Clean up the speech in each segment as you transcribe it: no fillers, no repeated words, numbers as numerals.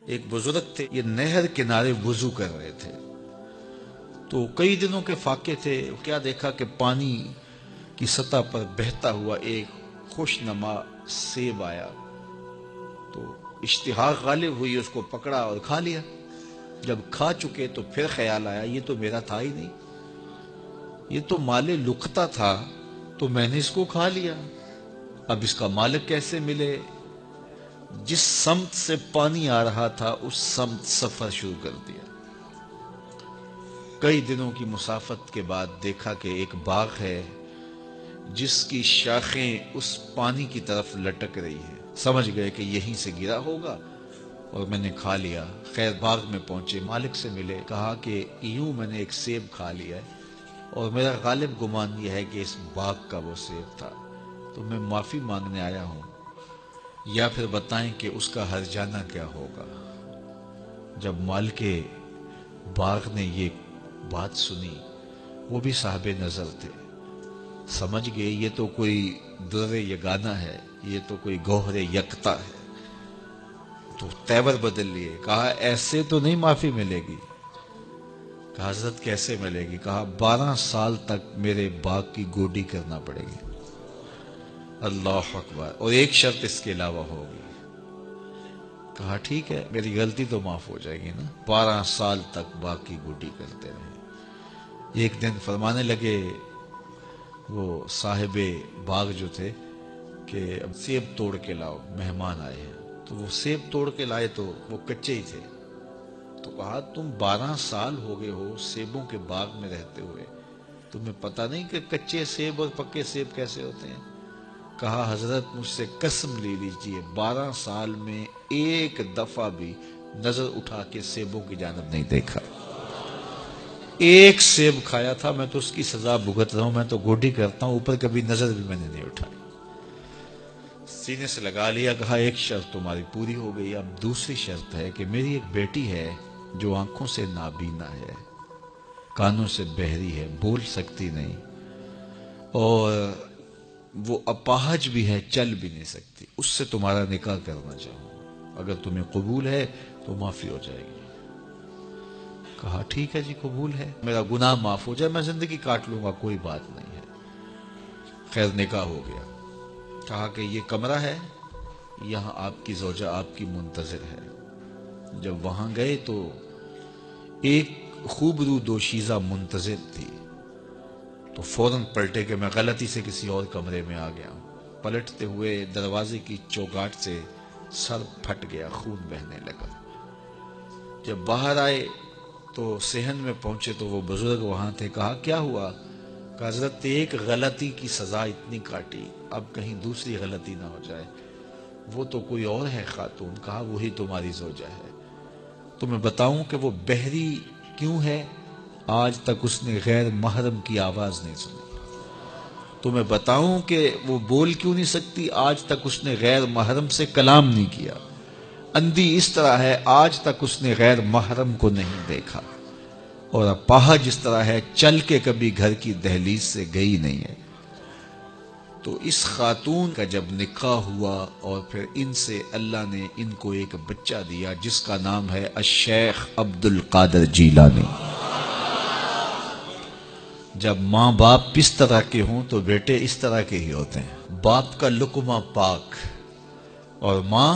ایک بزرگ تھے، یہ نہر کنارے وضو کر رہے تھے، تو کئی دنوں کے فاقے تھے، کیا دیکھا کہ پانی کی سطح پر بہتا ہوا ایک خوش نما سیب آیا، تو اشتہا غالب ہوئی، اس کو پکڑا اور کھا لیا۔ جب کھا چکے تو پھر خیال آیا یہ تو میرا تھا ہی نہیں، یہ تو مال لقطہ تھا، تو میں نے اس کو کھا لیا، اب اس کا مالک کیسے ملے؟ جس سمت سے پانی آ رہا تھا اس سمت سفر شروع کر دیا۔ کئی دنوں کی مسافت کے بعد دیکھا کہ ایک باغ ہے جس کی شاخیں اس پانی کی طرف لٹک رہی ہے، سمجھ گئے کہ یہیں سے گرا ہوگا اور میں نے کھا لیا۔ خیر باغ میں پہنچے، مالک سے ملے، کہا کہ یوں میں نے ایک سیب کھا لیا ہے اور میرا غالب گمان یہ ہے کہ اس باغ کا وہ سیب تھا، تو میں معافی مانگنے آیا ہوں، یا پھر بتائیں کہ اس کا ہرجانہ کیا ہوگا۔ جب مالک باغ نے یہ بات سنی، وہ بھی صاحب نظر تھے، سمجھ گئے یہ تو کوئی در یگانہ ہے، یہ تو کوئی گوہر یکتا ہے، تو تیور بدل لیے، کہا ایسے تو نہیں معافی ملے گی۔ کہا حضرت کیسے ملے گی؟ کہا 12 سال تک میرے باغ کی گوڈی کرنا پڑے گی۔ اللہ اکبر، اور ایک شرط اس کے علاوہ ہوگی۔ کہا ٹھیک ہے، میری غلطی تو معاف ہو جائے گی نا۔ 12 سال تک باغ کی گوڈی کرتے رہے۔ ایک دن فرمانے لگے وہ صاحب باغ جو تھے کہ اب سیب توڑ کے لاؤ، مہمان آئے ہیں، تو وہ سیب توڑ کے لائے تو وہ کچے ہی تھے، تو کہا تم 12 سال ہو گئے ہو سیبوں کے باغ میں رہتے ہوئے، تمہیں پتہ نہیں کہ کچے سیب اور پکے سیب کیسے ہوتے ہیں؟ کہا حضرت مجھ سے قسم لے لیجئے 12 سال میں ایک دفعہ بھی نظر اٹھا کے سیبوں کی جانب نہیں دیکھا۔ ایک سیب کھایا تھا، میں تو اس کی سزا بھگت رہا ہوں، میں تو گوڈی کرتا ہوں، اوپر کبھی نظر بھی میں نے نہیں اٹھائی۔ سینے سے لگا لیا، کہا ایک شرط تمہاری پوری ہو گئی، اب دوسری شرط ہے کہ میری ایک بیٹی ہے جو آنکھوں سے نابینا ہے، کانوں سے بہری ہے، بول سکتی نہیں، اور وہ اپاہج بھی ہے، چل بھی نہیں سکتی، اس سے تمہارا نکاح کرنا چاہوں، اگر تمہیں قبول ہے تو معافی ہو جائے گی۔ کہا ٹھیک ہے جی قبول ہے، میرا گناہ معاف ہو جائے، میں زندگی کاٹ لوں گا، کوئی بات نہیں ہے۔ خیر نکاح ہو گیا۔ کہا کہ یہ کمرہ ہے، یہاں آپ کی زوجہ آپ کی منتظر ہے۔ جب وہاں گئے تو ایک خوبرو دوشیزہ منتظر تھی، تو فوراً پلٹے کہ میں غلطی سے کسی اور کمرے میں آ گیا ہوں۔ پلٹتے ہوئے دروازے کی چوگاٹ سے سر پھٹ گیا، خون بہنے لگا۔ جب باہر آئے تو صحن میں پہنچے تو وہ بزرگ وہاں تھے۔ کہا کیا ہوا؟ کہ حضرت ایک غلطی کی سزا اتنی کاٹی، اب کہیں دوسری غلطی نہ ہو جائے۔ وہ تو کوئی اور ہے خاتون۔ کہا وہی تمہاری زوجہ ہے۔ تمہیں بتاؤں کہ وہ بہری کیوں ہے؟ آج تک اس نے غیر محرم کی آواز نہیں سنی۔ تمہیں بتاؤں کہ وہ بول کیوں نہیں سکتی؟ آج تک اس نے غیر محرم سے کلام نہیں کیا۔ اندھی اس طرح ہے، آج تک اس نے غیر محرم کو نہیں دیکھا، اور اپاہج اس طرح ہے، چل کے کبھی گھر کی دہلیز سے گئی نہیں ہے۔ تو اس خاتون کا جب نکاح ہوا اور پھر ان سے اللہ نے ان کو ایک بچہ دیا جس کا نام ہے الشیخ عبد القادر جیلانی۔ جب ماں باپ اس طرح کے ہوں تو بیٹے اس طرح کے ہی ہوتے ہیں۔ باپ کا لقمہ پاک اور ماں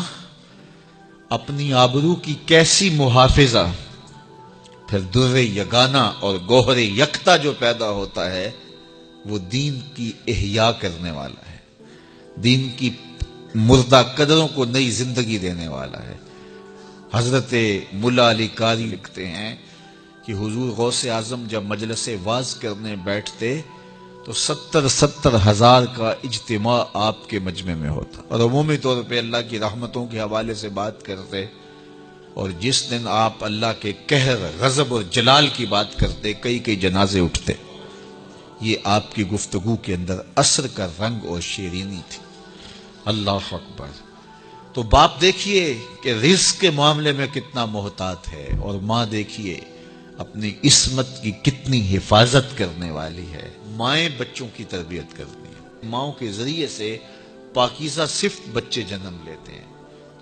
اپنی آبرو کی کیسی محافظہ، پھر در یگانہ اور گوہر یکتا جو پیدا ہوتا ہے وہ دین کی احیاء کرنے والا ہے، دین کی مردہ قدروں کو نئی زندگی دینے والا ہے۔ حضرت ملا علی قاری لکھتے ہیں کہ حضور غوث اعظم جب مجلس واعظ کرنے بیٹھتے تو 70 ہزار کا اجتماع آپ کے مجمع میں ہوتا، اور عمومی طور پہ اللہ کی رحمتوں کے حوالے سے بات کرتے، اور جس دن آپ اللہ کے قہر، غضب اور جلال کی بات کرتے کئی جنازے اٹھتے۔ یہ آپ کی گفتگو کے اندر عصر کا رنگ اور شیرینی تھی۔ اللہ اکبر۔ تو باپ دیکھیے کہ رزق کے معاملے میں کتنا محتاط ہے، اور ماں دیکھیے اپنی عصمت کی کتنی حفاظت کرنے والی ہے۔ مائیں بچوں کی تربیت کرتی ہیں، ماؤں کے ذریعے سے پاکیزہ صفت بچے جنم لیتے ہیں۔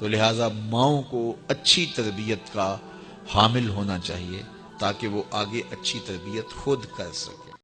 تو لہٰذا ماؤں کو اچھی تربیت کا حامل ہونا چاہیے تاکہ وہ آگے اچھی تربیت خود کر سکے۔